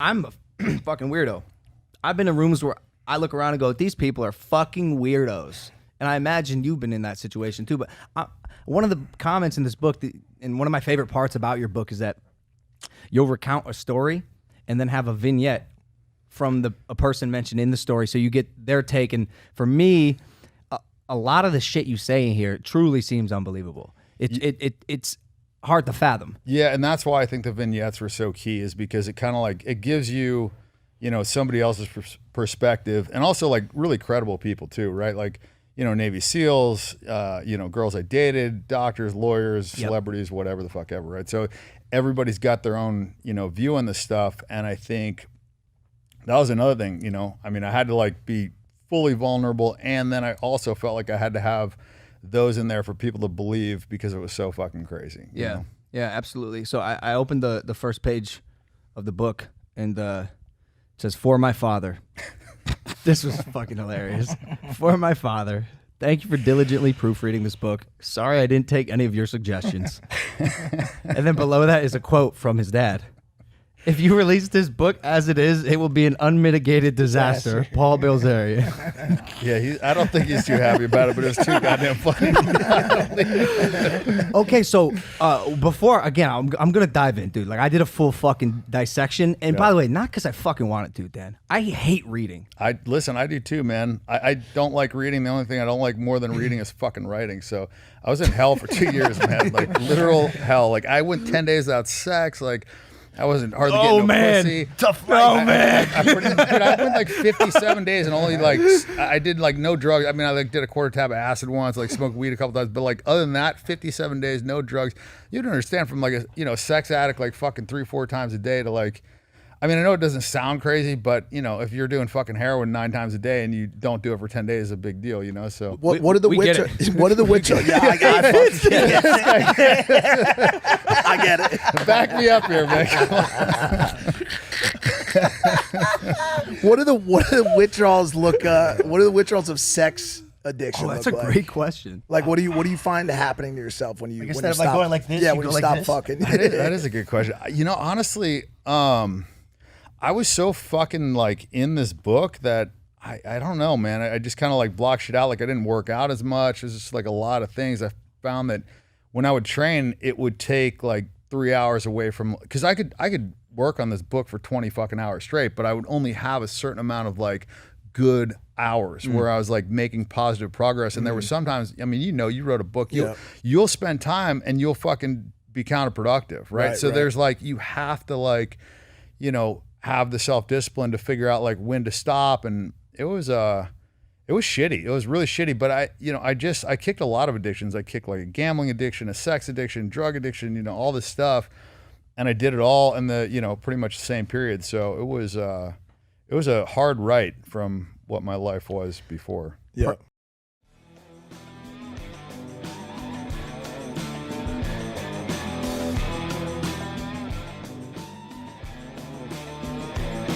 I'm a fucking weirdo. I've been in rooms where I look around and go, these people are fucking weirdos. And I imagine you've been in that situation too. But one of the comments in this book, and one of my favorite parts about your book is that you'll recount a story and then have a vignette from a person mentioned in the story. So you get their take. And for me, a lot of the shit you say in here truly seems unbelievable. It's hard to fathom. Yeah, and that's why I think the vignettes were so key, is because it kind of like, it gives you, somebody else's perspective, and also like really credible people too, right? Like, Navy SEALs, girls I dated, doctors, lawyers, celebrities, whatever the fuck ever, right? So everybody's got their own, view on this stuff. And I think that was another thing, I mean, I had to like be fully vulnerable. And then I also felt like I had to have those in there for people to believe, because it was so fucking crazy. You know? Yeah, absolutely. So I opened the first page of the book, and it says, "For my father." This was fucking hilarious. "For my father, thank you for diligently proofreading this book. Sorry I didn't take any of your suggestions." And then below that is a quote from his dad. "If you release this book as it is, it will be an unmitigated disaster. Paul Bilzerian." Yeah, I don't think he's too happy about it, but it's too goddamn funny. Okay, so before, again, I'm going to dive in, dude. Like, I did a full fucking dissection. And by the way, not because I fucking wanted to, Dan. I hate reading. Listen, I do too, man. I don't like reading. The only thing I don't like more than reading is fucking writing. So I was in hell for 2 years, man. Like, literal hell. Like, I went 10 days without sex. Like, I wasn't hardly getting no pussy. Tough life. I went like 57 days and only like, I did like no drugs. I mean, I like did a quarter tab of acid once, like smoked weed a couple times, but like other than that, 57 days, no drugs. You don't understand, from like a sex addict like fucking 3-4 times a day to like, I mean, I know it doesn't sound crazy, but if you're doing fucking heroin 9 times a day and you don't do it for 10 days, it's a big deal, So what are the witch? Yeah, I got it. I get it. Back me up here, man. What are the withdrawals look? What are the withdrawals of sex addiction? Oh, that's a great question. Like, what do you find happening to yourself when you instead of stop, like going like this? Yeah, you when go you like stop this? fucking. That is a good question. Honestly, I was so fucking like in this book that I don't know, man. I just kind of like blocked shit out. Like, I didn't work out as much. It's just like a lot of things. I found that when I would train, it would take like 3 hours away from, because I could work on this book for 20 fucking hours straight, but I would only have a certain amount of like good hours where I was like making positive progress. And there were sometimes, I mean, you wrote a book, you'll spend time and you'll fucking be counterproductive, right? So there's like, you have to like, have the self-discipline to figure out like when to stop. And it was shitty. It was really shitty. But I kicked a lot of addictions. I kicked like a gambling addiction, a sex addiction, drug addiction, all this stuff. And I did it all in the, pretty much the same period. So it was a hard right from what my life was before. Yeah.